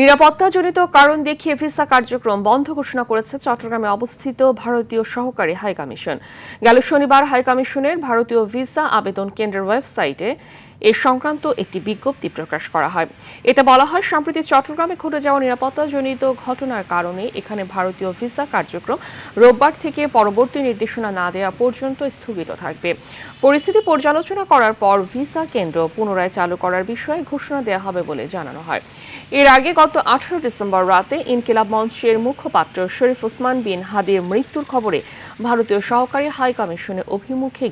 নিরাপত্তাজনিত কারণ দেখিয়ে ভিসা কার্যক্রম বন্ধ ঘোষণা করেছে চট্টগ্রামে অবস্থিত ভারতীয় সহকারী হাইকমিশন। গেল শনিবার হাইকমিশনের ভারতীয় ভিসা আবেদন কেন্দ্রের ওয়েবসাইটে এ সংক্রান্ত একটি বিজ্ঞপ্তি প্রকাশ করা হয়। এতে বলা হয়, সম্প্রতি চট্টগ্রামে ঘটে যাওয়া নিরাপত্তাজনিত ঘটনার কারণে এখানে ভারতীয় ভিসা কার্যক্রম রোববার থেকে পরবর্তী নির্দেশনা না দেওয়া পর্যন্ত স্থগিত থাকবে। পরিস্থিতি পর্যালোচনা করার পর ভিসা কেন্দ্র পুনরায় চালু করার বিষয়ে ঘোষণা দেওয়া হবে বলে জানানো হয়। এর আগে গত 18 ডিসেম্বর রাতে ইনকিলাব মঞ্চের মুখপাত্র শরীফ ওসমান বিন হাদির মৃত্যুর খবরে ভারতীয় সহকারী হাইকমিশনের অভিমুখে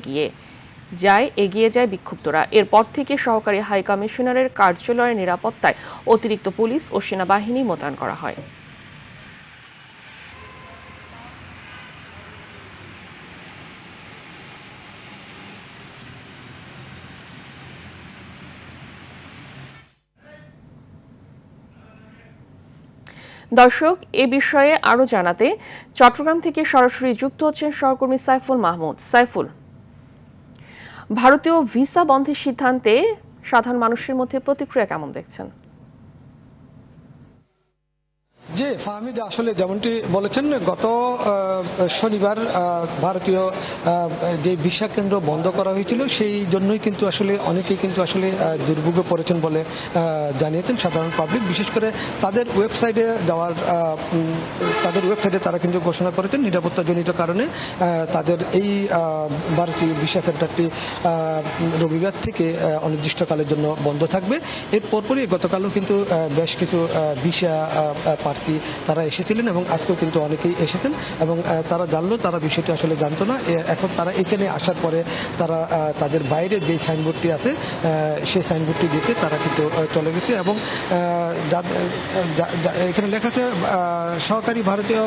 এগিয়ে যায় বিক্ষুব্ধরা। এরপর থেকে সহকারী হাইকমিশনারের কার্যালয়ের নিরাপত্তায় অতিরিক্ত পুলিশ ও সেনাবাহিনী মোতায়েন করা হয়। দর্শক, এ বিষয়ে আরো জানাতে চট্টগ্রাম থেকে সরাসরি যুক্ত হচ্ছেন সহকর্মী সাইফুল মাহমুদ। সাইফুল, ভারতীয় ভিসা বন্ধের সিদ্ধান্তে সাধারণ মানুষের মধ্যে প্রতিক্রিয়া কেমন দেখছেন? জি ফাহমিদ, আসলে যেমনটি বলেছেন, গত শনিবার ভারতীয় যে ভিসা কেন্দ্র বন্ধ করা হয়েছিল, সেই জন্যই কিন্তু আসলে অনেকেই কিন্তু আসলে দুর্ভোগে পড়েছেন বলে জানিয়েছেন সাধারণ পাবলিক। বিশেষ করে তাদের ওয়েবসাইটে তারা কিন্তু ঘোষণা করেছেন নিরাপত্তাজনিত কারণে তাদের এই ভারতীয় ভিসা সেন্টারটি রবিবার থেকে অনির্দিষ্টকালের জন্য বন্ধ থাকবে। এর পরপরই গতকালও কিন্তু বেশ কিছু ভিসা প্রার্থী তারা এসেছিলেন এবং আজকেও কিন্তু অনেকেই এসেছেন এবং তারা জানলো, তারা বিষয়টি আসলে জানতো না। এখন তারা এখানে আসার পরে তারা তাদের বাইরে যে সাইনবোর্ডটি আছে সেই সাইনবোর্ডটি দেখে তারা কিন্তু চলে গেছে এবং এখানে লেখা আছে সহকারী ভারতীয়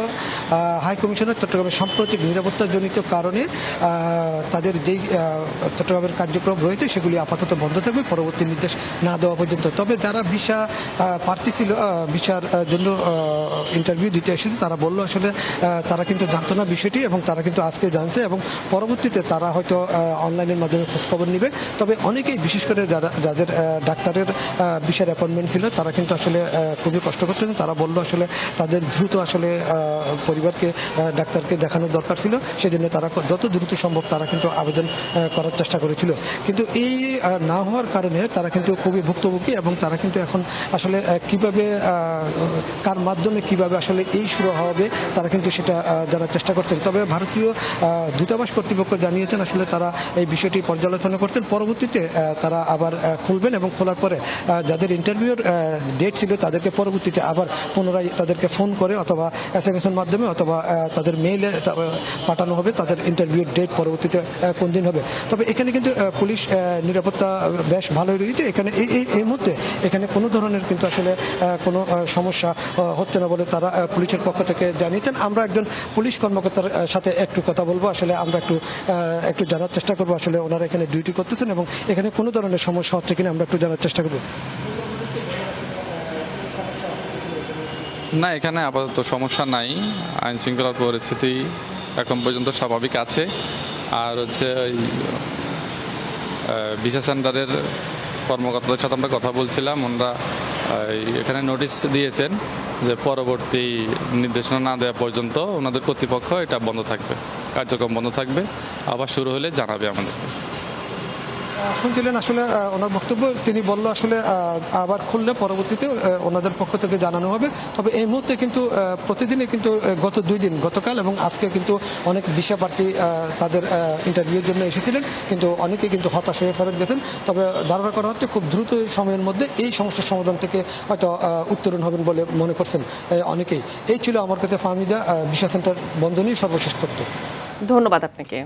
হাইকমিশনের চট্টগ্রামের সাম্প্রতিক নিরাপত্তাজনিত কারণে তাদের যেই চট্টগ্রামের কার্যক্রম রয়েছে সেগুলি আপাতত বন্ধ থাকবে পরবর্তী নির্দেশ না দেওয়া পর্যন্ত। তবে যারা ভিসা প্রার্থী ছিল, ভিসার জন্য ইন্টারভিউ দিতে এসেছে, তারা বললো আসলে তারা কিন্তু জানতো না বিষয়টি এবং তারা কিন্তু আজকে জানছে এবং পরবর্তীতে তারা হয়তো অনলাইনের মাধ্যমে খোঁজখবর নিবে। তবে অনেকেই, বিশেষ করে যাদের ডাক্তারের ভিসার অ্যাপয়েন্টমেন্ট ছিল, তারা কিন্তু আসলে খুবই কষ্ট করতেছেন। তারা বললো আসলে তাদের দ্রুত আসলে পরিবারকে ডাক্তারকে দেখানোর দরকার ছিল, সেজন্য তারা যত দ্রুত সম্ভব তারা কিন্তু আবেদন করার চেষ্টা করেছিল। কিন্তু এই না হওয়ার কারণে তারা কিন্তু খুবই ভুক্তভোগী এবং তারা কিন্তু এখন আসলে কিভাবে কার মাধ্যমে কিভাবে আসলে এই শুরু হবে তারা কিন্তু সেটা জানার চেষ্টা করছেন। তবে ভারতীয় দূতাবাস কর্তৃপক্ষ জানিয়েছেন আসলে তারা এই বিষয়টি পর্যালোচনা করছেন, পরবর্তীতে তারা আবার খুলবেন এবং খোলার পরে যাদের ইন্টারভিউর ডেট ছিল তাদেরকে পরবর্তীতে আবার পুনরায় তাদেরকে ফোন করে অথবা SMS এর মাধ্যমে অথবা তাদের মেইলে পাঠানো হবে তাদের ইন্টারভিউর ডেট পরবর্তীতে কোন দিন হবে। তবে এখানে কিন্তু পুলিশ নিরাপত্তা বেশ ভালোই রয়েছে। এখানে এই মুহূর্তে এখানে কোনো ধরনের কিন্তু আসলে কোনো সমস্যা হচ্ছে না বলে তারা পুলিশের পক্ষ থেকে জানিয়েছেন। আমরা একজন পুলিশ কর্মকর্তার সাথে একটু কথা বলবো, আসলে আমরা একটু জানার চেষ্টা করবো আসলে ওনারা এখানে ডিউটি করতেছেন এবং এখানে কোনো ধরনের সমস্যা হচ্ছে কিনা আমরা একটু জানার চেষ্টা করবো। না, এখানে আপাতত সমস্যা নাই, আইন শৃঙ্খলার পরিস্থিতি এখন পর্যন্ত স্বাভাবিক আছে। আর হচ্ছে ভিসা সেন্টারের কর্মকর্তাদের সাথে আমরা কথা বলছিলাম, ওনারা এখানে নোটিশ দিয়েছেন যে পরবর্তী নির্দেশনা না দেওয়া পর্যন্ত ওনাদের কর্তৃপক্ষ এটা বন্ধ থাকবে, কার্যক্রম বন্ধ থাকবে, আবার শুরু হলে জানাবে আমাদেরকে। শুনছিলেন আসলে ওনার বক্তব্য, তিনি বলল আসলে আবার খুললে পরবর্তীতে ওনাদের পক্ষ থেকে জানানো হবে। তবে এই মুহূর্তে কিন্তু প্রতিদিনই কিন্তু গত 2 দিন, গতকাল এবং আজকে কিন্তু অনেক ভিসা প্রার্থী তাদের ইন্টারভিউর জন্য এসেছিলেন, কিন্তু অনেকে কিন্তু হতাশ হয়ে ফেরত গেছেন। তবে ধারণা করা হচ্ছে খুব দ্রুত সময়ের মধ্যে এই সমস্যার সমাধান থেকে হয়তো উত্তরণ হবেন বলে মনে করছেন অনেকেই। এই ছিল আমার কাছে ফাহমিদা ভিসা সেন্টার বন্ধ নিয়ে সর্বশেষ তথ্য। ধন্যবাদ আপনাকে।